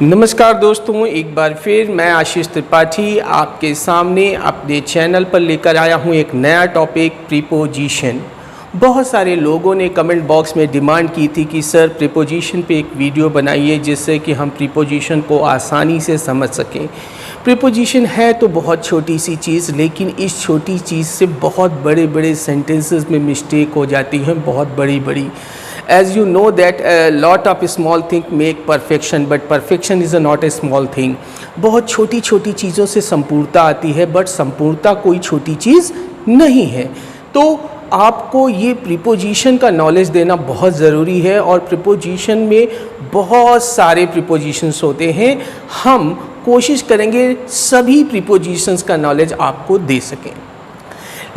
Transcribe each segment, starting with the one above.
नमस्कार दोस्तों, एक बार फिर मैं आशीष त्रिपाठी आपके सामने अपने चैनल पर लेकर आया हूं एक नया टॉपिक, प्रीपोजिशन। बहुत सारे लोगों ने कमेंट बॉक्स में डिमांड की थी कि सर प्रीपोजिशन पे एक वीडियो बनाइए जिससे कि हम प्रीपोजिशन को आसानी से समझ सकें। प्रीपोजिशन है तो बहुत छोटी सी चीज़, लेकिन इस छोटी चीज़ से बहुत बड़े बड़े सेंटेंसेस में मिस्टेक हो जाती हैं, बहुत बड़ी बड़ी। As you know that a lot of small things make perfection, but perfection is not a small thing. बहुत छोटी छोटी चीज़ों से संपूर्णता आती है, बट संपूर्णता कोई छोटी चीज़ नहीं है। तो आपको ये प्रीपोजिशन का नॉलेज देना बहुत ज़रूरी है, और प्रीपोजिशन में बहुत सारे प्रीपोजिशंस होते हैं। हम कोशिश करेंगे सभी प्रीपोजिशंस का नॉलेज आपको दे सकें,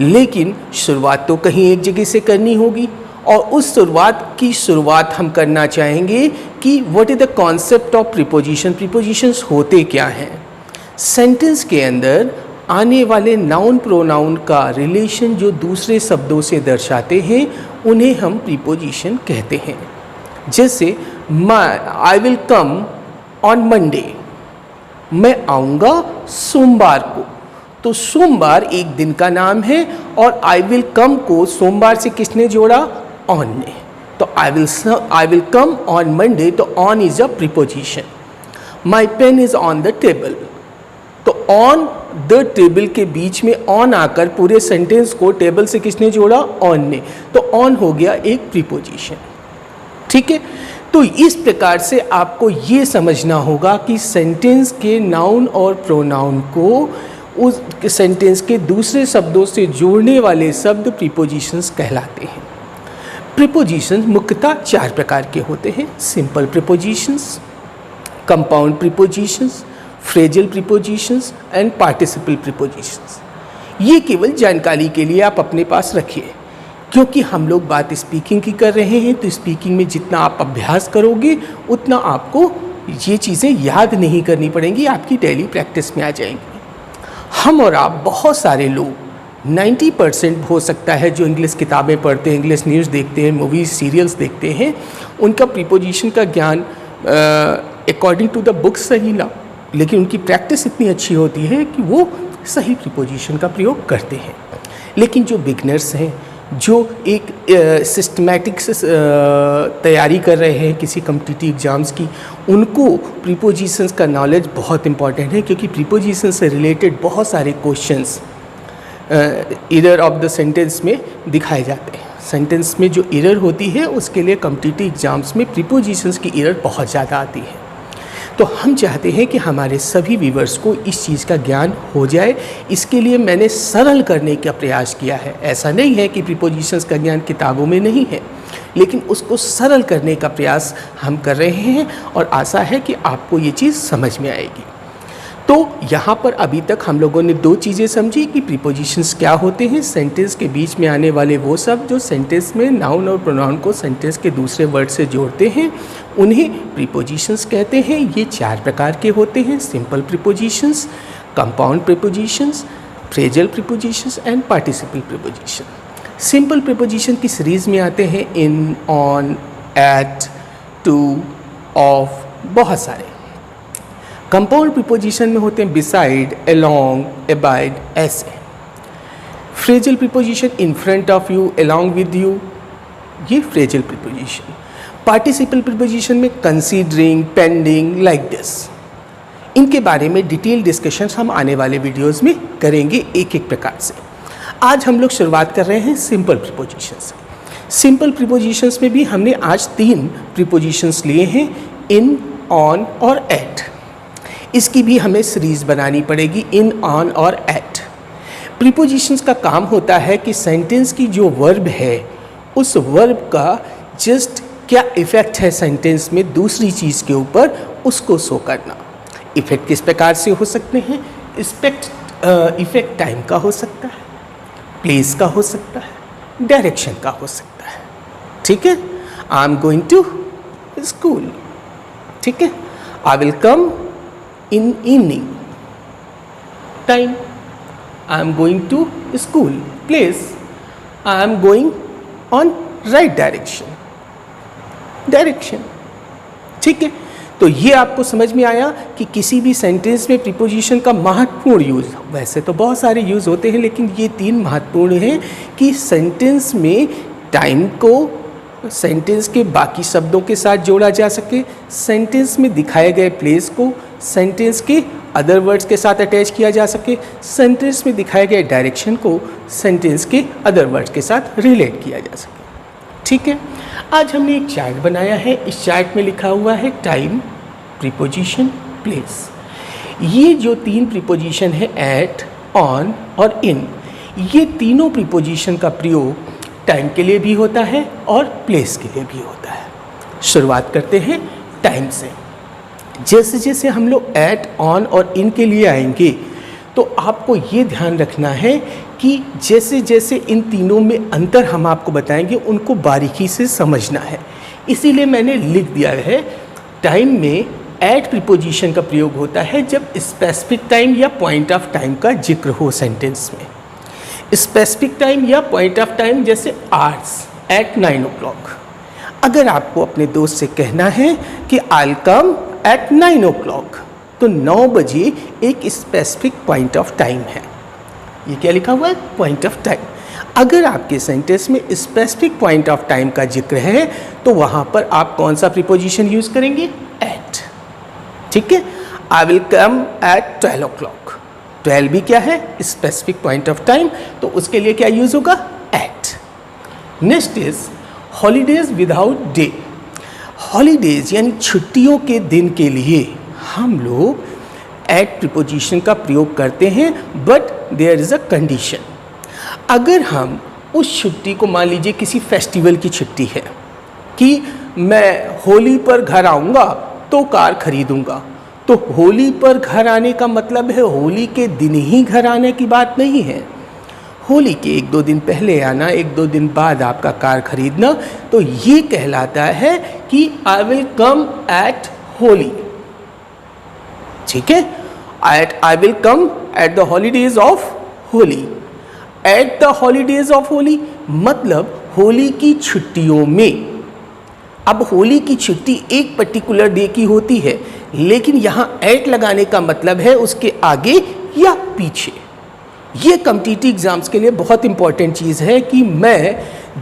लेकिन शुरुआत तो कहीं एक जगह से करनी होगी, और उस शुरुआत हम करना चाहेंगे कि what is the concept of preposition. Prepositions होते क्या हैं? सेंटेंस के अंदर आने वाले नाउन प्रोनाउन का रिलेशन जो दूसरे शब्दों से दर्शाते हैं, उन्हें हम प्रीपोजिशन कहते हैं। जैसे I will come on Monday, मैं आऊँगा सोमवार को। तो सोमवार एक दिन का नाम है, और आई विल कम को सोमवार से किसने जोड़ा? ऑन ने। तो I will come on Monday, तो on is a preposition. My pen is on the table, तो ऑन द टेबल के बीच में ऑन आकर पूरे सेंटेंस को टेबल से किसने जोड़ा? ऑन ने। तो ऑन हो गया एक प्रीपोजिशन। ठीक है, तो इस प्रकार से आपको ये समझना होगा कि सेंटेंस के नाउन और प्रोनाउन को उस सेंटेंस के दूसरे शब्दों से जोड़ने वाले शब्द प्रीपोजिशंस कहलाते हैं। प्रीपोजिशंस मुख्यतः चार प्रकार के होते हैं: simple prepositions, compound prepositions, phrasal prepositions and participle prepositions. ये केवल जानकारी के लिए आप अपने पास रखिए, क्योंकि हम लोग बात स्पीकिंग की कर रहे हैं, तो स्पीकिंग में जितना आप अभ्यास करोगे उतना आपको ये चीज़ें याद नहीं करनी पड़ेंगी, आपकी डेली प्रैक्टिस में आ जाएंगी। हम और आप बहुत सारे लोग 90% हो सकता है जो इंग्लिश किताबें पढ़ते हैं, इंग्लिश न्यूज़ देखते हैं, मूवीज़ सीरियल्स देखते हैं, उनका प्रीपोजिशन का ज्ञान अकॉर्डिंग टू द बुक्स सही ना, लेकिन उनकी प्रैक्टिस इतनी अच्छी होती है कि वो सही प्रीपोजिशन का प्रयोग करते हैं। लेकिन जो बिगनर्स हैं, जो एक सिस्टमैटिक से तैयारी कर रहे हैं किसी कॉम्पिटिटिव एग्ज़ाम्स की, उनको प्रीपोजिशंस का नॉलेज बहुत इंपॉर्टेंट है, क्योंकि प्रीपोजिशन से रिलेटेड बहुत सारे questions error of the sentence में दिखाए जाते हैं। सेंटेंस में जो एरर होती है उसके लिए कॉम्पिटिटिव एग्ज़ाम्स में प्रीपोजिशंस की एरर बहुत ज़्यादा आती है। तो हम चाहते हैं कि हमारे सभी व्यूअर्स को इस चीज़ का ज्ञान हो जाए। इसके लिए मैंने सरल करने का प्रयास किया है। ऐसा नहीं है कि प्रीपोजिशंस का ज्ञान किताबों में नहीं है, लेकिन उसको सरल करने का प्रयास हम कर रहे हैं, और आशा है कि आपको ये चीज़ समझ में आएगी। तो यहाँ पर अभी तक हम लोगों ने दो चीज़ें समझी कि प्रीपोजिशंस क्या होते हैं। सेंटेंस के बीच में आने वाले वो शब्द जो सेंटेंस में नाउन और प्रोनाउन को सेंटेंस के दूसरे वर्ड से जोड़ते हैं, उन्हें प्रीपोजिशंस कहते हैं। ये चार प्रकार के होते हैं: simple prepositions, compound prepositions, phrasal prepositions and participle preposition. Simple preposition की सीरीज़ में आते हैं इन, ऑन, एट, टू, ऑफ, बहुत सारे। कंपाउंड प्रीपोजिशन में होते हैं बिसाइड, अलोंग, अबाइड, ऐसे। Phrasal preposition in front of you, along with you, ये फ्रेजल प्रीपोजिशन। पार्टिसिपल प्रीपोजिशन में कंसीडरिंग, पेंडिंग, लाइक दिस। इनके बारे में डिटेल डिस्कशन हम आने वाले वीडियोस में करेंगे एक एक प्रकार से। आज हम लोग शुरुआत कर रहे हैं सिंपल प्रीपोजिशन से। सिंपल प्रीपोजिशंस में भी हमने आज 3 प्रीपोजिशंस लिए हैं: इन, ऑन और एट। इसकी भी हमें सीरीज़ बनानी पड़ेगी, इन, ऑन और एट। प्रीपोजिशंस का काम होता है कि सेंटेंस की जो वर्ब है, उस वर्ब का जस्ट क्या इफ़ेक्ट है सेंटेंस में दूसरी चीज़ के ऊपर, उसको शो करना। इफ़ेक्ट किस प्रकार से हो सकते हैं? इफ़ेक्ट टाइम का हो सकता है, प्लेस का हो सकता है, डायरेक्शन का हो सकता है। ठीक है, I am going to school. ठीक है, I will come in evening time, I am going to school. Place, I am going on right direction. ठीक है, तो ये आपको समझ में आया कि किसी भी सेंटेंस में प्रीपोजिशन का महत्वपूर्ण यूज़, वैसे तो बहुत सारे यूज़ होते हैं लेकिन ये 3 महत्वपूर्ण हैं कि सेंटेंस में टाइम को सेंटेंस के बाकी शब्दों के साथ जोड़ा जा सके, सेंटेंस में दिखाए गए प्लेस को सेंटेंस के अदर वर्ड्स के साथ अटैच किया जा सके, सेंटेंस में दिखाए गए डायरेक्शन को सेंटेंस के अदर वर्ड्स के साथ रिलेट किया जा सके। ठीक है, आज हमने एक चार्ट बनाया है। इस चार्ट में लिखा हुआ है टाइम, प्रीपोजिशन, प्लेस। ये जो 3 प्रीपोजिशन है एट, ऑन और इन, ये तीनों प्रीपोजिशन का प्रयोग टाइम के लिए भी होता है और प्लेस के लिए भी होता है। शुरुआत करते हैं टाइम से। जैसे जैसे हम लोग एट, ऑन और इन के लिए आएंगे तो आपको ये ध्यान रखना है कि जैसे जैसे इन तीनों में अंतर हम आपको बताएंगे उनको बारीकी से समझना है। इसीलिए मैंने लिख दिया है टाइम में एट प्रीपोजिशन का प्रयोग होता है जब स्पेसिफिक टाइम या पॉइंट ऑफ टाइम का जिक्र हो सेंटेंस में। स्पेसिफिक टाइम या पॉइंट ऑफ टाइम जैसे आवर्स, एट 9 o'clock। अगर आपको अपने दोस्त से कहना है कि आई कम एट 9 o'clock, तो 9 बजे एक स्पेसिफिक पॉइंट ऑफ टाइम है। ये क्या लिखा हुआ है? Point of time. अगर आपके सेंटेंस में स्पेसिफिक पॉइंट ऑफ टाइम का जिक्र है तो वहाँ पर आप कौन सा प्रीपोजिशन यूज़ करेंगे? एट। ठीक है, I will come eight 12 o'clock। 12 भी क्या है? स्पेसिफिक पॉइंट ऑफ टाइम, तो उसके लिए क्या यूज़ होगा? At. Next is holidays without day. Holidays यानी छुट्टियों के दिन के लिए हम लोग एट प्रीपोजिशन का प्रयोग करते हैं, but there is a condition. अगर हम उस छुट्टी को, मान लीजिए किसी फेस्टिवल की छुट्टी है कि मैं होली पर घर आऊँगा तो कार खरीदूँगा, तो होली पर घर आने का मतलब है होली के दिन ही घर आने की बात नहीं है। होली के 1-2 दिन पहले आना, 1-2 दिन बाद आपका कार खरीदना, तो ये कहलाता है कि I will come at Holi. ठीक है, I will come at the holidays of Holi. At the holidays of Holi मतलब होली की छुट्टियों में। अब होली की छुट्टी एक पर्टिकुलर डे की होती है, लेकिन यहाँ एट लगाने का मतलब है उसके आगे या पीछे। ये कॉम्पिटिटिव एग्जाम्स के लिए बहुत इंपॉर्टेंट चीज़ है कि मैं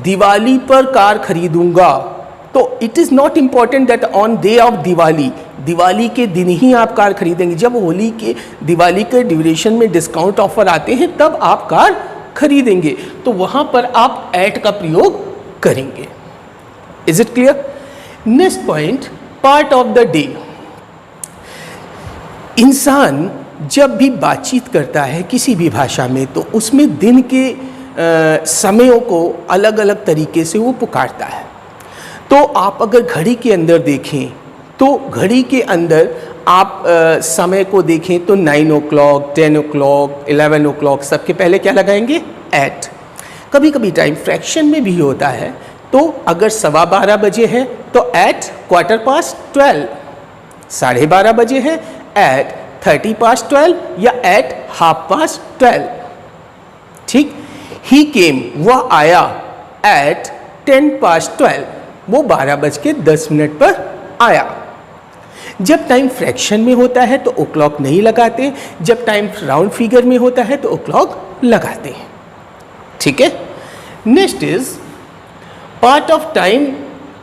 दिवाली पर कार खरीदूंगा, तो it is not important that on day of Diwali, Diwali के दिन ही आप कार खरीदेंगे। जब होली के, दिवाली के ड्यूरेशन में डिस्काउंट ऑफर आते हैं तब आप कार खरीदेंगे, तो वहाँ पर आप एट का प्रयोग करेंगे। Is it clear? Next point, part of the day. इंसान जब भी बातचीत करता है किसी भी भाषा में तो उसमें दिन के समयों को अलग अलग तरीके से वो पुकारता है। तो आप अगर घड़ी के अंदर देखें तो घड़ी के अंदर आप समय को देखें तो 9 o'clock, 10 o'clock, 11 o'clock, सबके पहले क्या लगाएंगे? एट। कभी कभी टाइम फ्रैक्शन में भी होता है, तो अगर 12:15 बजे है तो एट 12:15, 12:30 बजे है एट 12:30 या एट 12:30। ठीक। ही केम, वह आया, एट 10:12, वो 12:10 पर आया। जब टाइम फ्रैक्शन में होता है तो o'clock नहीं लगाते, जब टाइम राउंड फिगर में होता है तो o'clock लगाते हैं। ठीक है। Next is part of time,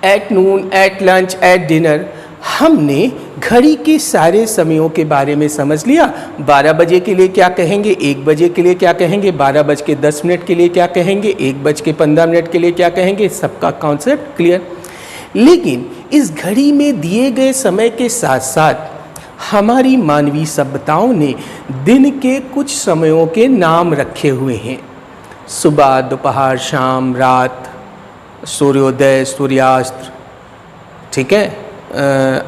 at noon, at lunch, at dinner. हमने घड़ी के सारे समयों के बारे में समझ लिया। 12 बजे के लिए क्या कहेंगे, 1 बजे के लिए क्या कहेंगे, 12:10 के लिए क्या कहेंगे, 1:15 के लिए क्या कहेंगे, सबका कॉन्सेप्ट क्लियर। लेकिन इस घड़ी में दिए गए समय के साथ साथ हमारी मानवीय सभ्यताओं ने दिन के कुछ समयों के नाम रखे हुए हैं। सुबह, दोपहर, शाम, रात, सूर्योदय, सूर्यास्त। ठीक है,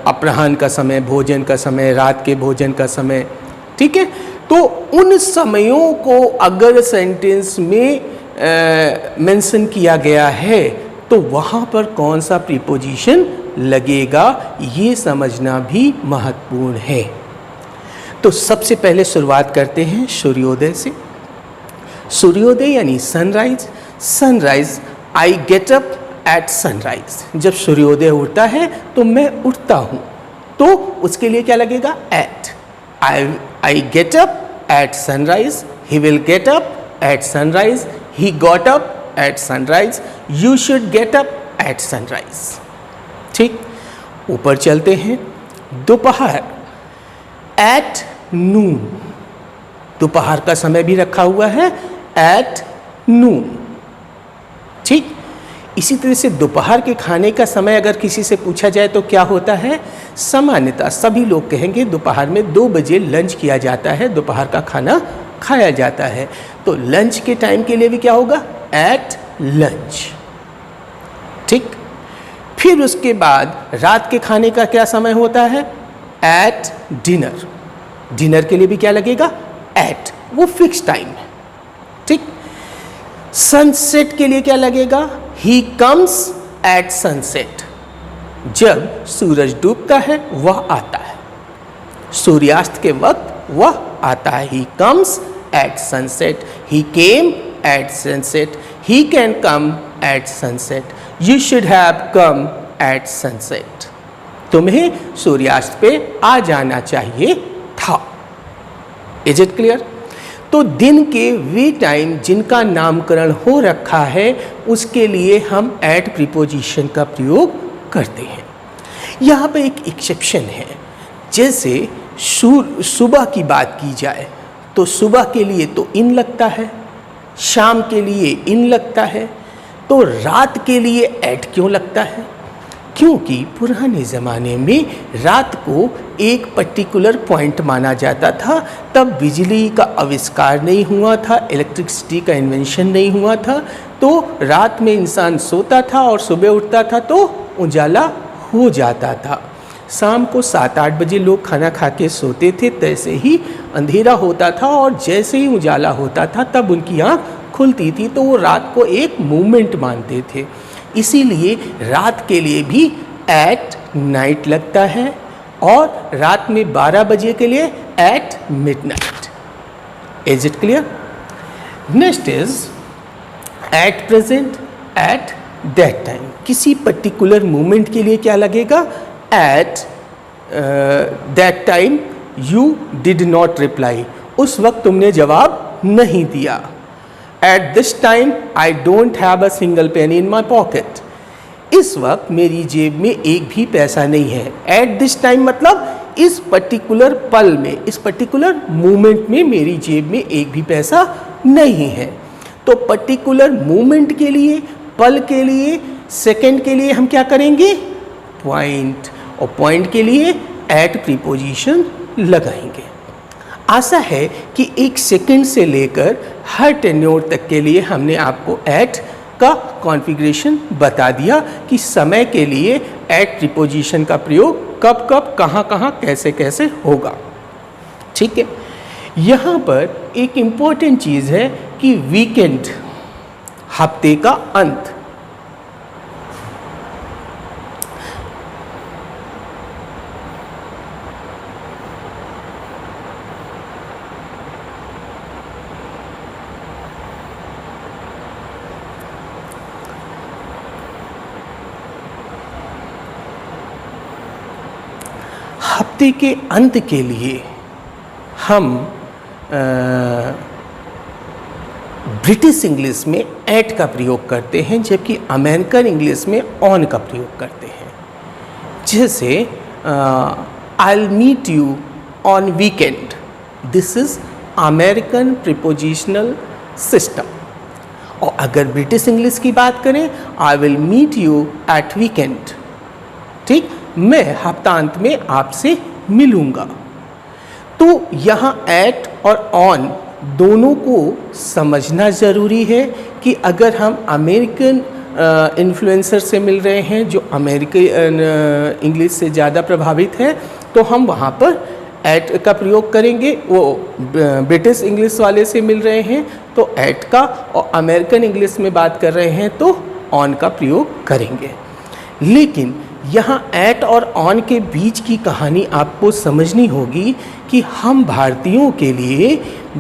अपराह्न का समय, भोजन का समय, रात के भोजन का समय। ठीक है, तो उन समयों को अगर सेंटेंस में मेंशन किया गया है तो वहाँ पर कौन सा प्रीपोजिशन लगेगा, ये समझना भी महत्वपूर्ण है। तो सबसे पहले शुरुआत करते हैं सूर्योदय से। सूर्योदय यानी sunrise. Sunrise, I get up at sunrise. जब सूर्योदय उठता है तो मैं उठता हूँ। तो उसके लिए क्या लगेगा? At. I get up at sunrise, he will get up at sunrise, he got up at sunrise, you should get up at sunrise. ठीक, ऊपर चलते हैं। दोपहर, एट नून, दोपहर का समय भी रखा हुआ है एट नून। ठीक, इसी तरह से दोपहर के खाने का समय अगर किसी से पूछा जाए तो क्या होता है? सामान्यतः सभी लोग कहेंगे दोपहर में 2 बजे लंच किया जाता है, दोपहर का खाना खाया जाता है। तो लंच के टाइम के लिए भी क्या होगा? At lunch. ठीक, फिर उसके बाद रात के खाने का क्या समय होता है? At dinner. डिनर के लिए भी क्या लगेगा? एट, वो फिक्स टाइम है। ठीक, सनसेट के लिए क्या लगेगा? ही कम्स एट सनसेट, जब सूरज डूबता है वह आता है, सूर्यास्त के वक्त वह आता है। He comes at sunset, he came at sunset, he can come at sunset, you should have come at sunset. तुम्हें सूर्यास्त पे आ जाना चाहिए था। Is it clear? तो दिन के वे टाइम जिनका नामकरण हो रखा है उसके लिए हम एट प्रीपोजिशन का प्रयोग करते हैं। यहाँ पे एक एक्सेप्शन है, जैसे सुबह की बात की जाए तो सुबह के लिए तो इन लगता है, शाम के लिए इन लगता है, तो रात के लिए एट क्यों लगता है? क्योंकि पुराने ज़माने में रात को एक पर्टिकुलर पॉइंट माना जाता था, तब बिजली का आविष्कार नहीं हुआ था, इलेक्ट्रिसिटी का इन्वेंशन नहीं हुआ था, तो रात में इंसान सोता था और सुबह उठता था तो उजाला हो जाता था। शाम को 7-8 बजे लोग खाना खा के सोते थे, तैसे ही अंधेरा होता था और जैसे ही उजाला होता था तब उनकी आँख खुलती थी, तो वो रात को एक मूवमेंट मानते थे। इसीलिए रात के लिए भी एट नाइट लगता है और रात में 12 बजे के लिए at midnight. Is it clear? Next is at present, at that time. किसी पर्टिकुलर मोमेंट के लिए क्या लगेगा? At that time you did not reply, उस वक्त तुमने जवाब नहीं दिया। At this time I don't have a single penny in my pocket, इस वक्त मेरी जेब में एक भी पैसा नहीं है। At this time मतलब इस पर्टिकुलर पल में, इस पर्टिकुलर मोमेंट में मेरी जेब में एक भी पैसा नहीं है। तो पर्टिकुलर मोमेंट के लिए, पल के लिए, सेकंड के लिए हम क्या करेंगे? पॉइंट, और पॉइंट के लिए एट प्रीपोजिशन लगाएंगे। आशा है कि एक सेकंड से लेकर हर टेन्योर तक के लिए हमने आपको एट का कॉन्फ़िगरेशन बता दिया कि समय के लिए एट प्रीपोजिशन का प्रयोग कब कब, कहाँ कहाँ, कैसे कैसे होगा। ठीक है, यहाँ पर एक इम्पोर्टेंट चीज़ है कि वीकेंड, हफ्ते का अंत, हफ्ते के अंत के लिए हम ब्रिटिश इंग्लिश में एट का प्रयोग करते हैं, जबकि अमेरिकन इंग्लिश में ऑन का प्रयोग करते हैं। जैसे I will meet you on weekend, this is American prepositional system. और अगर ब्रिटिश इंग्लिश की बात करें, I will meet you at weekend, ठीक, मैं हफ्तांत में आपसे मिलूंगा। तो यहाँ एट और ऑन दोनों को समझना ज़रूरी है कि अगर हम अमेरिकन इन्फ्लुएंसर से मिल रहे हैं जो अमेरिकन इंग्लिश से ज़्यादा प्रभावित है, तो हम वहाँ पर एट का प्रयोग करेंगे। वो ब्रिटिश इंग्लिश वाले से मिल रहे हैं तो एट का, और अमेरिकन इंग्लिश में बात कर रहे हैं तो ऑन का प्रयोग करेंगे। लेकिन यहाँ एट और ऑन के बीच की कहानी आपको समझनी होगी कि हम भारतीयों के लिए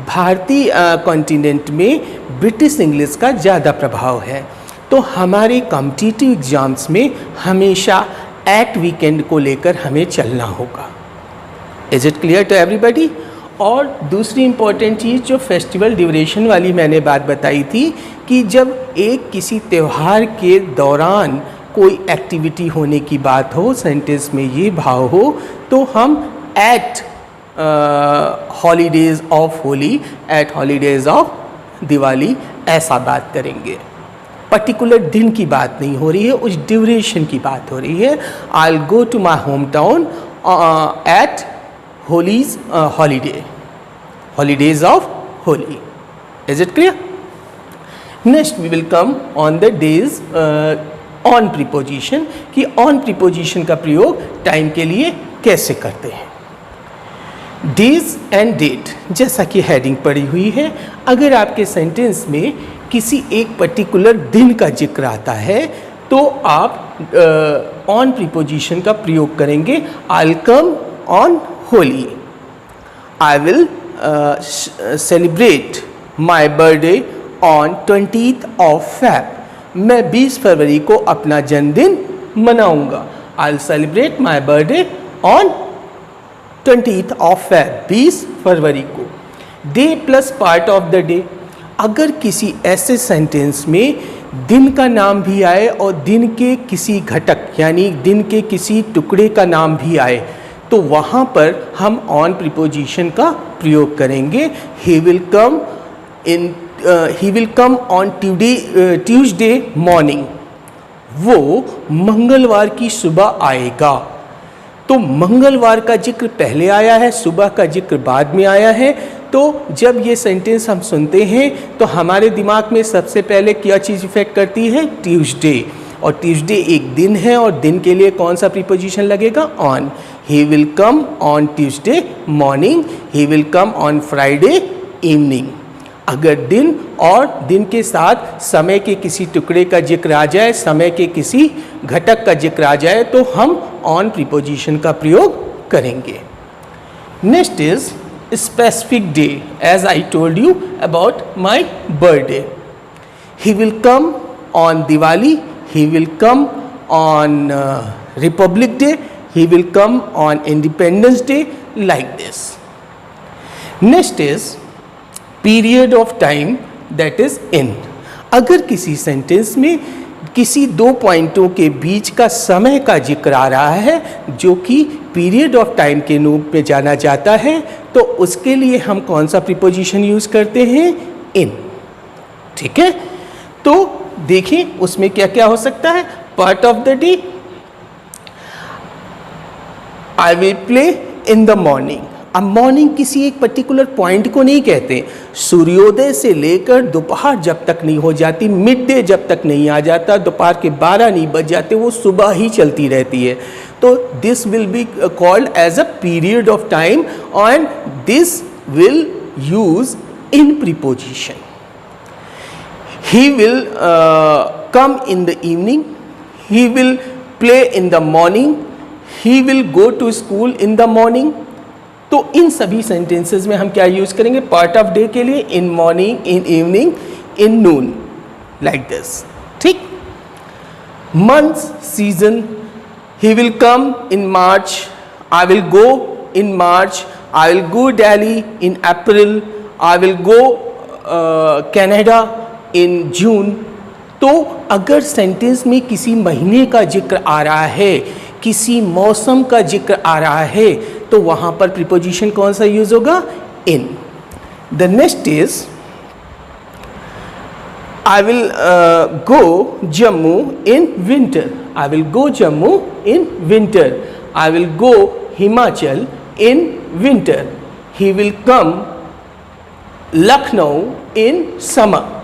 भारतीय कॉन्टिनेंट में ब्रिटिश इंग्लिश का ज़्यादा प्रभाव है, तो हमारे कॉम्पिटिटिव एग्ज़ाम्स में हमेशा एट वीकेंड को लेकर हमें चलना होगा। Is it clear to everybody? और दूसरी इम्पॉर्टेंट चीज़ जो फेस्टिवल ड्यूरेशन वाली मैंने बात बताई थी कि जब एक किसी त्यौहार के दौरान कोई एक्टिविटी होने की बात हो, सेंटेंस में ये भाव हो, तो हम at holidays of Holi, at holidays of Diwali ऐसा बात करेंगे। पर्टिकुलर दिन की बात नहीं हो रही है, उस ड्यूरेशन की बात हो रही है। I will go to my home town at Holi's holiday, holidays of Holi. Is it clear? Next we will come on the days on preposition कि on preposition का प्रयोग टाइम के लिए कैसे करते हैं। Days and date जैसा कि हेडिंग पड़ी हुई है, अगर आपके सेंटेंस में किसी एक पर्टिकुलर दिन का जिक्र आता है तो आप ऑन प्रीपोजिशन का प्रयोग करेंगे। I'll come on Holi. I will celebrate my birthday on 20th of Feb. मैं 20 फरवरी को अपना जन्मदिन मनाऊंगा। I will celebrate my birthday on 20th of Feb, 20 फरवरी को। Day plus part of the day, अगर किसी ऐसे सेंटेंस में दिन का नाम भी आए और दिन के किसी घटक यानी दिन के किसी टुकड़े का नाम भी आए तो वहाँ पर हम ऑन प्रीपोजिशन का प्रयोग करेंगे। ही will come on Tuesday morning, वो मंगलवार की सुबह आएगा। तो मंगलवार का जिक्र पहले आया है, सुबह का जिक्र बाद में आया है। तो जब ये सेंटेंस हम सुनते हैं तो हमारे दिमाग में सबसे पहले क्या चीज़ इफेक्ट करती है? ट्यूसडे। और ट्यूसडे एक दिन है और दिन के लिए कौन सा प्रीपोजिशन लगेगा? On. He will come on Tuesday morning, he will come on Friday evening. अगर दिन और दिन के साथ समय के किसी टुकड़े का जिक्र आ जाए, समय के किसी घटक का जिक्र आ जाए तो हम ऑन प्रीपोजिशन का प्रयोग करेंगे। Next is specific day, as I told you about my birthday. He will come on Diwali, he will come on Republic Day, he will come on Independence Day, like this. Next is period of time, that is in. अगर किसी sentence में किसी दो पॉइंटों के बीच का समय का जिक्र आ रहा है जो कि पीरियड ऑफ टाइम के रूप में जाना जाता है तो उसके लिए हम कौन सा प्रीपोजिशन यूज़ करते हैं? इन। ठीक है, तो देखिए उसमें क्या क्या हो सकता है। Part of the day, I will play in the morning. अब मॉर्निंग किसी एक पर्टिकुलर पॉइंट को नहीं कहते, सूर्योदय से लेकर दोपहर जब तक नहीं हो जाती, मिड डे जब तक नहीं आ जाता, दोपहर के 12 नहीं बज जाते, वो सुबह ही चलती रहती है। तो this will be called as a period of time and this will use in preposition. He will come in the evening, he will play in the morning, he will go to school in the morning. तो इन सभी sentences में हम क्या use करेंगे? Part of day के लिए in morning, in evening, in noon, like this. ठीक। Months, season, he will come in March, I will go in March, I will go Delhi in April, I will go Canada इन जून। तो अगर sentence में किसी महीने का जिक्र आ रहा है, किसी मौसम का जिक्र आ रहा है तो वहाँ पर प्रीपोजिशन कौन सा यूज होगा? In. The next is I will go Jammu in winter, I will go Jammu in winter, I will go Himachal in winter, he will come Lucknow in summer.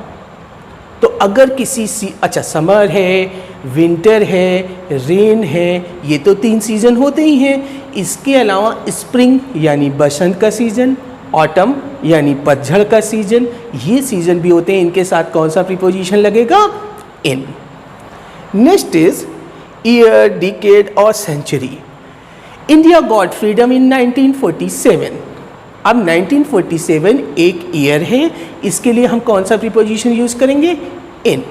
तो अगर किसी अच्छा समर है, विंटर है, रेन है, ये तो 3 सीज़न होते ही हैं। इसके अलावा स्प्रिंग यानी बसंत का सीज़न, ऑटम यानी पतझड़ का सीज़न, ये सीज़न भी होते हैं। इनके साथ कौन सा प्रीपोजिशन लगेगा? In. Next is year, decade और century. India got freedom in 1947। अब 1947 एक ईयर है, इसके लिए हम कौन सा प्रीपोजिशन यूज करेंगे? In.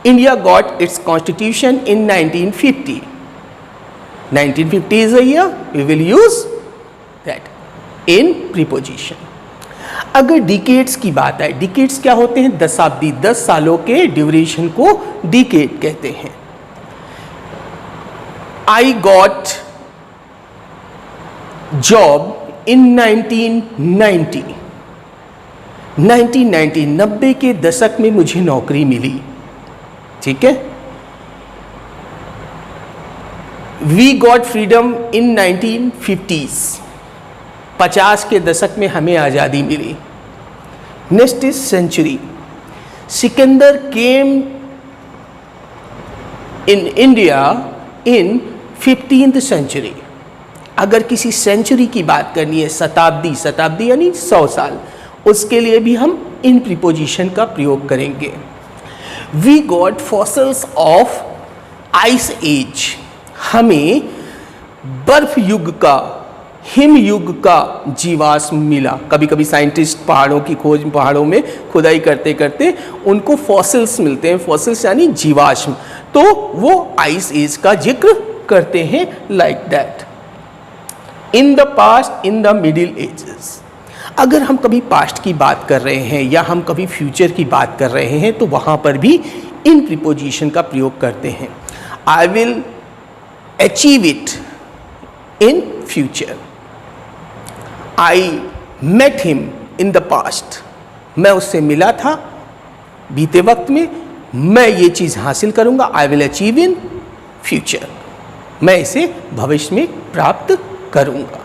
India got its constitution in 1950। 1950 is a year, we will use that in preposition. अगर डिकेड्स की बात है, डिकेड्स क्या होते हैं? दशाब्दी, 10 सालों के ड्यूरेशन को डिकेड कहते हैं. I got job in 1990. 90 के दशक में मुझे नौकरी मिली. ठीक है. We got freedom in 1950s. 50 के दशक में हमें आज़ादी मिली. Next is century. Sikandar came in India in 15th century. अगर किसी सेंचुरी की बात करनी है, शताब्दी, शताब्दी यानी 100 साल, उसके लिए भी हम इन प्रीपोजिशन का प्रयोग करेंगे. We got fossils of ice age. हमें बर्फ युग का, हिम युग का जीवाश्म मिला. कभी कभी साइंटिस्ट पहाड़ों की खोज, पहाड़ों में खुदाई करते करते उनको फॉसिल्स मिलते हैं. फॉसिल्स यानी जीवाश्म, तो वो आइस एज का जिक्र करते हैं. Like that. In the past, in the middle ages. अगर हम कभी पास्ट की बात कर रहे हैं या हम कभी फ्यूचर की बात कर रहे हैं तो वहाँ पर भी इन प्रीपोजिशन का प्रयोग करते हैं. I will achieve it in future. I met him in the past. मैं उससे मिला था बीते वक्त में, मैं ये चीज़ हासिल करूँगा. आई विल अचीव इन फ्यूचर. मैं इसे भविष्य में प्राप्त करूँगा.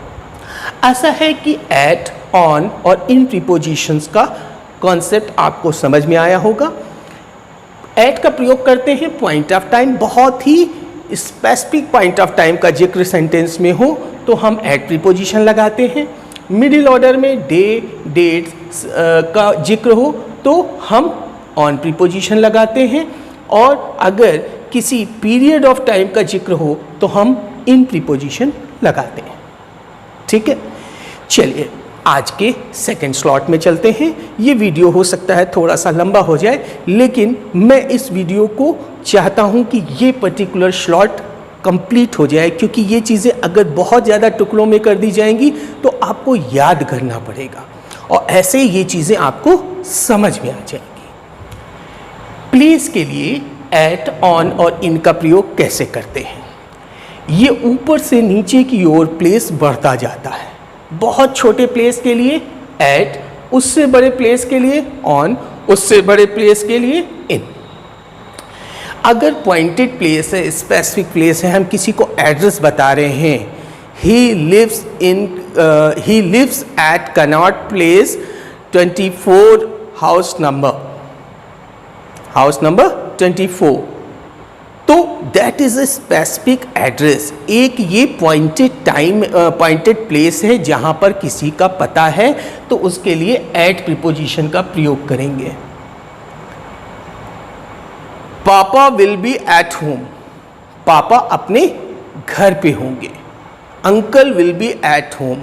ऐसा है कि एट, ऑन और इन प्रीपोजिशंस का कॉन्सेप्ट आपको समझ में आया होगा. एट का प्रयोग करते हैं पॉइंट ऑफ टाइम. बहुत ही स्पेसिफिक पॉइंट ऑफ टाइम का जिक्र सेंटेंस में हो तो हम एट प्रीपोजिशन लगाते हैं. मिडिल ऑर्डर में डे, डेट्स का जिक्र हो तो हम ऑन प्रीपोजिशन लगाते हैं. और अगर किसी पीरियड ऑफ टाइम का जिक्र हो तो हम इन प्रीपोजिशन लगाते हैं. ठीक है. चलिए आज के सेकंड स्लॉट में चलते हैं. ये वीडियो हो सकता है थोड़ा सा लंबा हो जाए, लेकिन मैं इस वीडियो को चाहता हूँ कि ये पर्टिकुलर स्लॉट कंप्लीट हो जाए, क्योंकि ये चीज़ें अगर बहुत ज़्यादा टुकड़ों में कर दी जाएंगी तो आपको याद करना पड़ेगा और ऐसे ये चीज़ें आपको समझ में आ जाएंगी. प्लेस के लिए एट, ऑन और इन का प्रयोग कैसे करते हैं? ये ऊपर से नीचे की ओर प्लेस बढ़ता जाता है. बहुत छोटे प्लेस के लिए एट, उससे बड़े प्लेस के लिए ऑन, उससे बड़े प्लेस के लिए इन. अगर पॉइंटेड प्लेस है, स्पेसिफिक प्लेस है, हम किसी को एड्रेस बता रहे हैं, he lives at Connaught Place 24 house number 24, तो that is a specific address. एक ये पॉइंटेड प्लेस है जहां पर किसी का पता है, तो उसके लिए एट प्रीपोजिशन का प्रयोग करेंगे. पापा विल बी एट होम. पापा अपने घर पे होंगे. Uncle will be at home.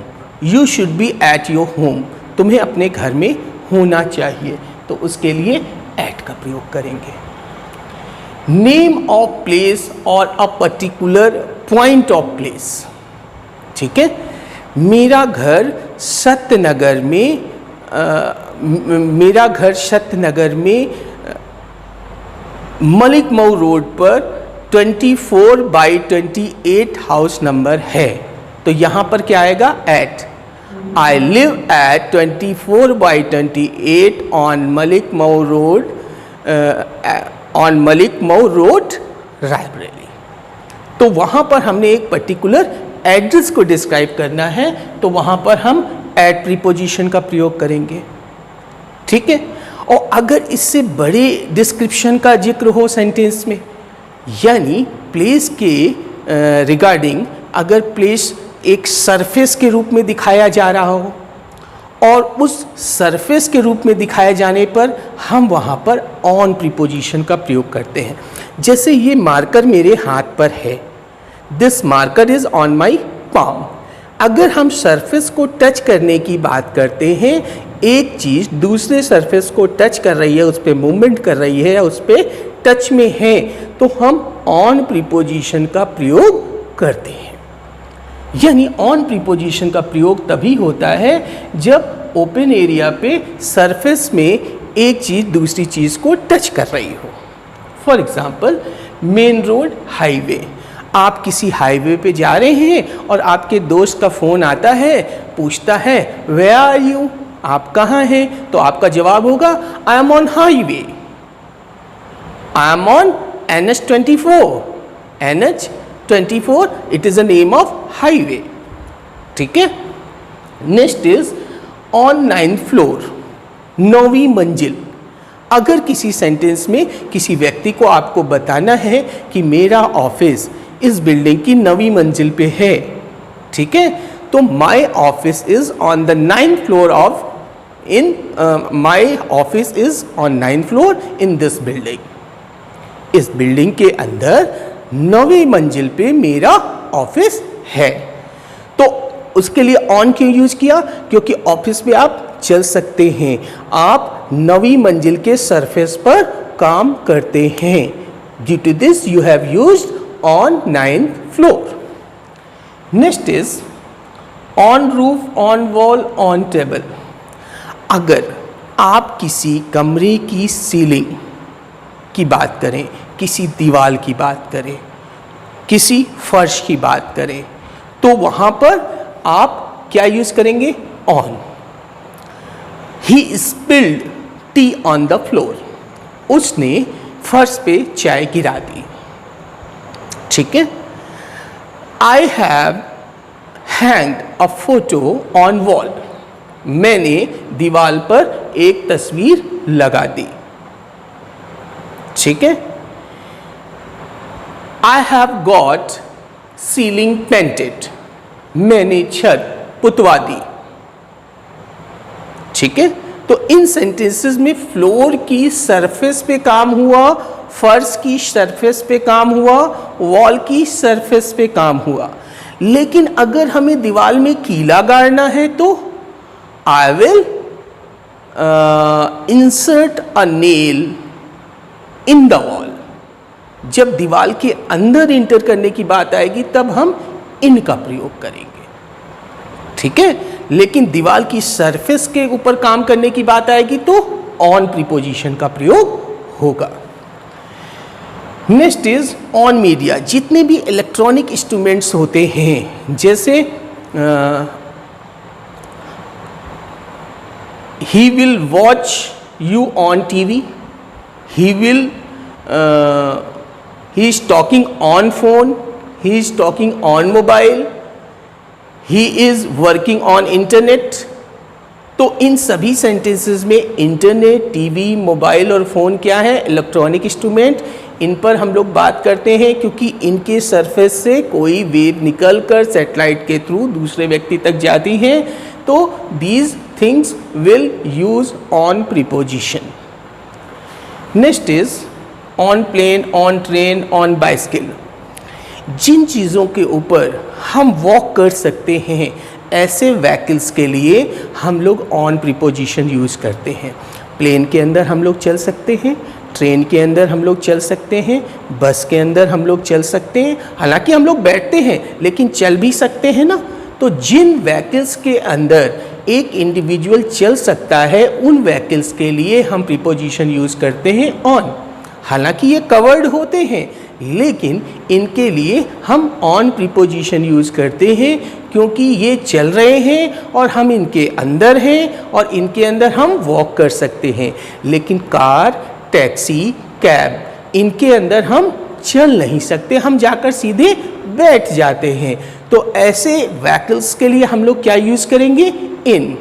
You should be at your home. तुम्हें अपने घर में होना चाहिए, तो उसके लिए एट का प्रयोग करेंगे. नेम ऑफ प्लेस और a particular point of place. ठीक है. मेरा घर सत्यनगर में मलिक मऊ रोड पर 24/28 हाउस नंबर है, तो यहाँ पर क्या आएगा? At. I live at 24/28 on Malik Mau road Raebareli. तो वहाँ पर हमने एक पर्टिकुलर एड्रेस को डिस्क्राइब करना है, तो वहाँ पर हम एट प्रीपोजिशन का प्रयोग करेंगे. ठीक है. और अगर इससे बड़े डिस्क्रिप्शन का जिक्र हो सेंटेंस में, यानी प्लेस के रिगार्डिंग, अगर प्लेस एक सरफेस के रूप में दिखाया जा रहा हो और उस सरफेस के रूप में दिखाए जाने पर हम वहाँ पर ऑन प्रीपोजिशन का प्रयोग करते हैं. जैसे ये मार्कर मेरे हाथ पर है, this marker is on my palm. अगर हम सरफेस को टच करने की बात करते हैं, एक चीज़ दूसरे सरफेस को टच कर रही है, उस पर मूवमेंट कर रही है या उस पर टच में है, तो हम ऑन प्रीपोजिशन का प्रयोग करते हैं. यानी ऑन प्रीपोजिशन का प्रयोग तभी होता है जब ओपन एरिया पे सरफेस में एक चीज़ दूसरी चीज़ को टच कर रही हो। For example main road, highway. आप किसी हाईवे पे जा रहे हैं और आपके दोस्त का फ़ोन आता है, पूछता है वेयर आर यू, आप कहाँ हैं? तो आपका जवाब होगा I am on highway, I am on NH24। NH24 it is a name of highway. ठीक है। Next is on 9th floor, 9वीं मंजिल। अगर किसी सेंटेंस में किसी व्यक्ति को आपको बताना है कि मेरा ऑफिस इस बिल्डिंग की 9वीं मंजिल पे है, ठीक है, तो my office is on the 9th floor of my office is on 9th floor in this building. इस बिल्डिंग के अंदर 9वीं मंजिल पे मेरा ऑफिस है। तो उसके लिए ऑन क्यों यूज किया? क्योंकि ऑफिस पे आप चल सकते हैं, आप 9वीं मंजिल के सरफेस पर काम करते हैं। Due to this you have used on 9th floor. Next is on roof, on wall, on table. अगर आप किसी कमरे की सीलिंग की बात करें, किसी दीवार की बात करें, किसी फर्श की बात करें, तो वहाँ पर आप क्या यूज़ करेंगे? On. He spilled T on the floor. उसने फर्श पे चाय गिरा दी। ठीक है। I have hanged a photo on wall. मैंने दीवार पर एक तस्वीर लगा दी। ठीक है। I have got ceiling painted. मैंने छत पुतवा दी। ठीक है। तो इन सेंटेंसेस में फ्लोर की सरफेस पे काम हुआ, फर्श की सरफेस पे काम हुआ, वॉल की सरफेस पे काम हुआ। लेकिन अगर हमें दीवार में कीला गाड़ना है तो I will insert a nail in the wall. जब दीवार के अंदर इंटर करने की बात आएगी तब हम इन का प्रयोग करेंगे। ठीक है। लेकिन दीवार की सरफेस के ऊपर काम करने की बात आएगी तो ऑन प्रीपोजिशन का प्रयोग होगा। Next is on media. जितने भी इलेक्ट्रॉनिक इंस्ट्रूमेंट्स होते हैं, जैसे he will watch you on TV, he will he is talking on phone, he is talking on mobile, he is working on internet। तो इन सभी सेंटेंसेस में इंटरनेट, टीवी, मोबाइल और phone क्या है? Electronic instrument. इन पर हम लोग बात करते हैं क्योंकि इनके सरफेस से कोई वेव निकलकर सैटेलाइट के थ्रू दूसरे व्यक्ति तक जाती है। तो these things will use on preposition. Next is on plane, on train, on bicycle. जिन चीज़ों के ऊपर हम वॉक कर सकते हैं ऐसे व्हीकल्स के लिए हम लोग ऑन प्रीपोजिशन यूज़ करते हैं। प्लेन के अंदर हम लोग चल सकते हैं, ट्रेन के अंदर हम लोग चल सकते हैं, बस के अंदर हम लोग चल सकते हैं। हालांकि हम लोग बैठते हैं लेकिन चल भी सकते हैं ना। तो जिन व्हीकल्स के अंदर एक इंडिविजुअल चल सकता है उन व्हीकल्स के लिए हम प्रीपोजिशन यूज़ करते हैं ऑन। हालांकि ये कवर्ड होते हैं लेकिन इनके लिए हम ऑन प्रीपोजिशन यूज़ करते हैं क्योंकि ये चल रहे हैं और हम इनके अंदर हैं और इनके अंदर हम वॉक कर सकते हैं। लेकिन कार, टैक्सी, कैब, इनके अंदर हम चल नहीं सकते, हम जाकर सीधे बैठ जाते हैं। तो ऐसे व्हीकल्स के लिए हम लोग क्या यूज़ करेंगे? In.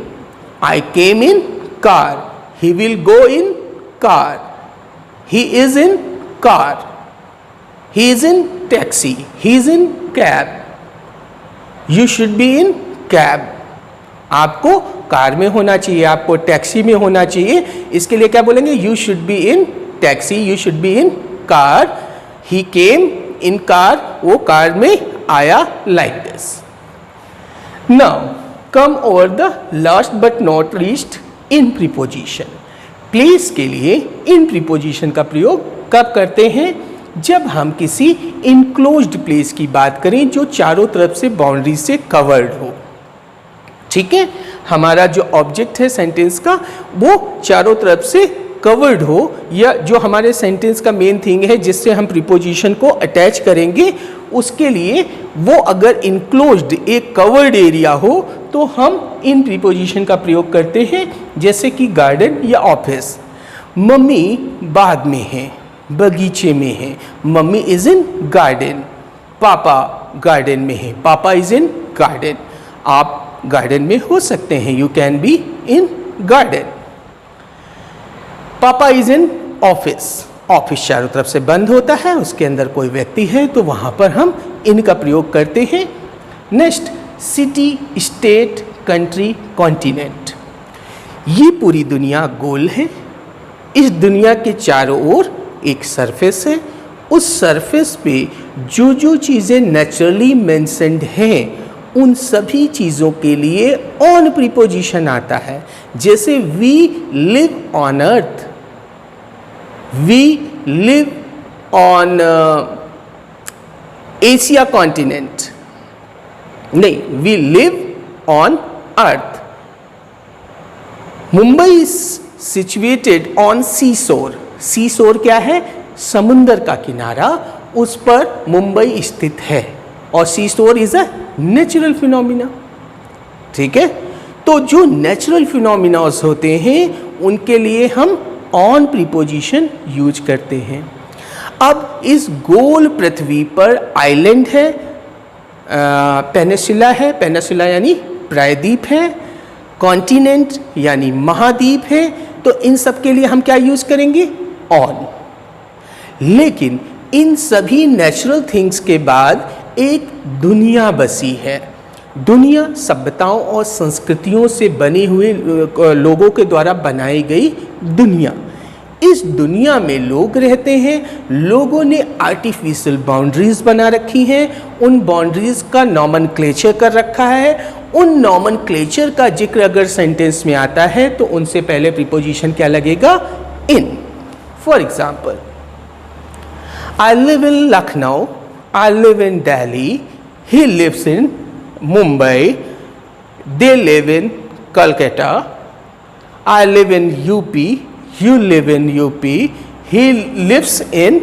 I came in car, he will go in car, he is in car, he is in taxi, he is in cab, you should be in cab। आपको कार में होना चाहिए, आपको टैक्सी में होना चाहिए। इसके लिए क्या बोलेंगे? you should be in taxi, you should be in car, he came in car, वो कार में आया like this। Now come over the last but not least in preposition। Place के लिए इन प्रीपोजिशन का प्रयोग कब करते हैं? जब हम किसी इनक्लोज्ड प्लेस की बात करें जो चारों तरफ से बाउंड्री से कवर्ड हो। ठीक है, हमारा जो ऑब्जेक्ट है सेंटेंस का वो चारों तरफ से कवर्ड हो, या जो हमारे सेंटेंस का मेन थिंग है जिससे हम प्रीपोजिशन को अटैच करेंगे, उसके लिए वो अगर इनक्लोज्ड एक कवर्ड एरिया हो तो हम इन प्रीपोजिशन का प्रयोग करते हैं, जैसे कि गार्डन या ऑफिस। मम्मी बाग में है, बगीचे में है, मम्मी इज इन गार्डन। पापा गार्डन में है, पापा इज इन गार्डन। आप गार्डन में हो सकते हैं, you can be in garden. पापा इज इन ऑफिस, ऑफिस चारों तरफ से बंद होता है, उसके अंदर कोई व्यक्ति है तो वहाँ पर हम इनका प्रयोग करते हैं। Next, city, state, country, continent. ये पूरी दुनिया गोल है, इस दुनिया के चारों ओर एक सरफेस है, उस सरफेस पे जो जो चीज़ें नेचुरली मेंशन्ड हैं उन सभी चीज़ों के लिए ऑन प्रीपोजिशन आता है। जैसे we live on earth, we live on Asia continent, नहीं, we live on earth. Mumbai is situated on sea shore, sea शोर क्या है? समुंदर का किनारा, उस पर मुंबई स्थित है, और सी शोर इज अ नेचुरल फिनोमिना। ठीक है, तो जो नेचुरल फिनोमिनास होते हैं उनके लिए हम ऑन प्रीपोजिशन यूज करते हैं। अब इस गोल पृथ्वी पर आइलैंड है, पेनिसुला है, पेनिसुला यानी प्रायद्वीप है, कॉन्टिनेंट यानी महाद्वीप है, तो इन सब के लिए हम क्या यूज करेंगे? ऑन। लेकिन इन सभी नेचुरल थिंग्स के बाद एक दुनिया बसी है। दुनिया सभ्यताओं और संस्कृतियों से बनी हुई लोगों के द्वारा बनाई गई दुनिया। इस दुनिया में लोग रहते हैं, लोगों ने आर्टिफिशियल बाउंड्रीज बना रखी हैं, उन बाउंड्रीज का नॉमनक्लेचर कर रखा है। उन नॉमनक्लेचर का जिक्र अगर सेंटेंस में आता है तो उनसे पहले प्रीपोजिशन क्या लगेगा? In. For example, I live in Lucknow, I live in Delhi, he lives in Mumbai, they live in Calcutta, I live in UP, you live in UP, he lives in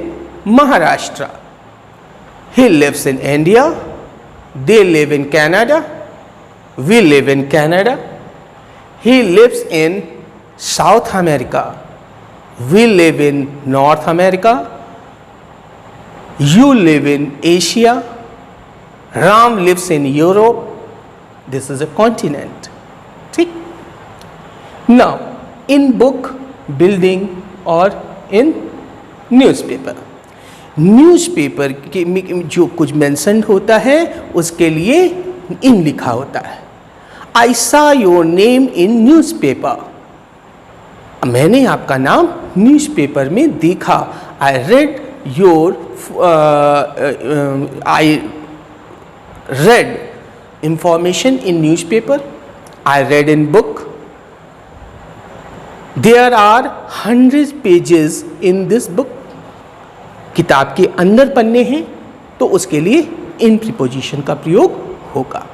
Maharashtra, he lives in India, they live in Canada, we live in Canada, he lives in South America, we live in North America, you live in Asia, Ram lives in Europe, this is a continent. ठीक? Now, in book, building और in newspaper, newspaper के जो कुछ mention होता है उसके लिए इन लिखा होता है। I saw your name in newspaper, मैंने आपका नाम न्यूज़पेपर में देखा। I read your I read information in newspaper, I read in book, there are 100 pages in this book, किताब के अंदर पन्ने हैं, तो उसके लिए इन प्रीपोजिशन का प्रयोग होगा।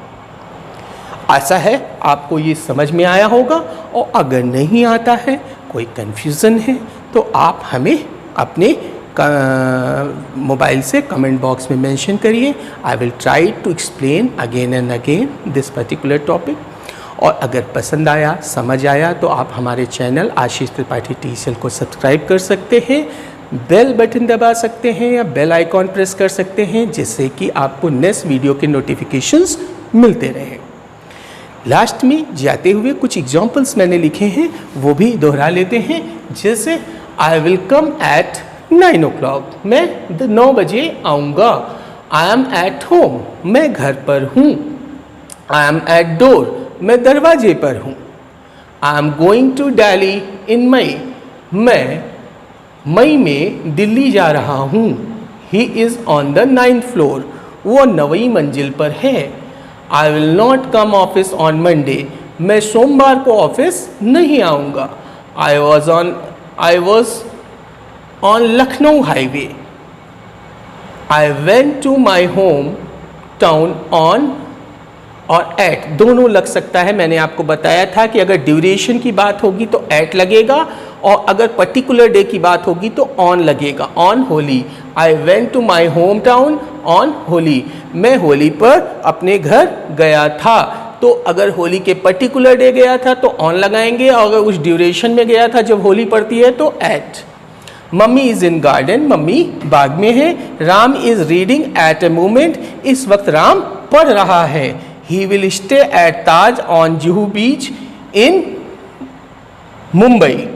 आशा है आपको ये समझ में आया होगा, और अगर नहीं आता है, कोई कन्फ्यूज़न है, तो आप हमें अपने मोबाइल से कमेंट बॉक्स में मेंशन करिए। I will try to explain again and again this particular topic. और अगर पसंद आया, समझ आया, तो आप हमारे चैनल आशीष त्रिपाठी टीचर को सब्सक्राइब कर सकते हैं, बेल बटन दबा सकते हैं या बेल आइकॉन प्रेस कर सकते हैं, जिससे कि आपको नेक्स्ट वीडियो के नोटिफिकेशंस मिलते रहें। लास्ट में जाते हुए कुछ एग्जाम्पल्स मैंने लिखे हैं, वो भी दोहरा लेते हैं। जैसे I will come eight 9 o'clock, मैं 9 बजे आऊँगा। आई एम एट होम, मैं घर पर हूँ। आई एम एट डोर, मैं दरवाजे पर हूँ। I am going to Delhi in May, मैं मई में दिल्ली जा रहा हूँ। He is on the 9th floor, वो 9वीं मंजिल पर है। I will not come office on Monday, मैं सोमवार को ऑफिस नहीं आऊँगा। I was on Lucknow highway, I went to my home town on और एट दोनों लग सकता है। मैंने आपको बताया था कि अगर ड्यूरेशन की बात होगी तो एट लगेगा और अगर पर्टिकुलर डे की बात होगी तो ऑन लगेगा, on Holi. I went to my home town on Holi, मैं होली पर अपने घर गया था। तो अगर होली के पर्टिकुलर डे गया था तो ऑन लगाएंगे और अगर उस ड्यूरेशन में गया था जब होली पड़ती है तो at. Mummy is in garden, mummy बाग में है। Ram is reading at a moment, इस वक्त राम पढ़ रहा है। He will stay at Taj on Juhu beach in Mumbai,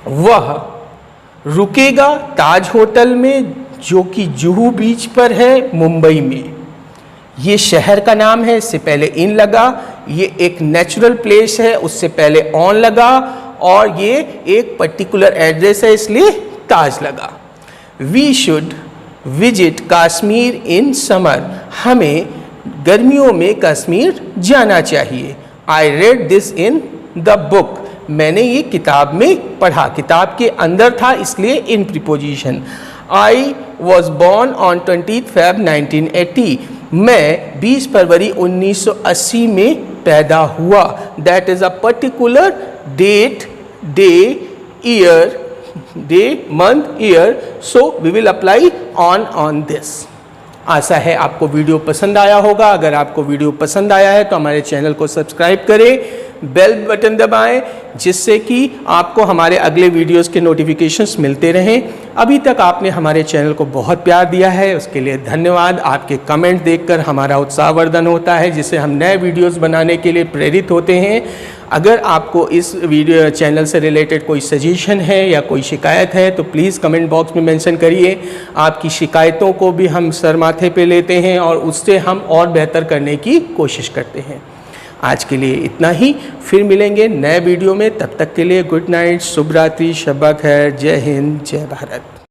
वह रुकेगा ताज होटल में जो कि जुहू बीच पर है मुंबई में। ये शहर का नाम है, इससे पहले इन लगा। ये एक नेचुरल प्लेस है, उससे पहले ऑन लगा। और ये एक पर्टिकुलर एड्रेस है, इसलिए ताज लगा। We should visit Kashmir in summer, हमें गर्मियों में कश्मीर जाना चाहिए। I read this in the book, मैंने ये किताब में पढ़ा, किताब के अंदर था इसलिए in preposition. I was born on 20 Feb 1980, मैं 20 फरवरी 1980 में पैदा हुआ। That is a particular date, day, year, day, month, year, so we will apply on this. आशा है आपको वीडियो पसंद आया होगा। अगर आपको वीडियो पसंद आया है तो हमारे चैनल को सब्सक्राइब करें, बेल बटन दबाएं, जिससे कि आपको हमारे अगले वीडियोस के नोटिफिकेशंस मिलते रहें। अभी तक आपने हमारे चैनल को बहुत प्यार दिया है, उसके लिए धन्यवाद। आपके कमेंट देखकर हमारा उत्साहवर्धन होता है, जिससे हम नए वीडियोस बनाने के लिए प्रेरित होते हैं। अगर आपको इस वीडियो चैनल से रिलेटेड कोई सजेशन है या कोई शिकायत है तो प्लीज़ कमेंट बॉक्स में मेंशन करिए। आपकी शिकायतों को भी हम सर माथे पे लेते हैं और उससे हम और बेहतर करने की कोशिश करते हैं। आज के लिए इतना ही, फिर मिलेंगे नए वीडियो में। तब तक के लिए गुड नाइट, शुभ रात्रि, शब खैर, जय हिंद, जय भारत।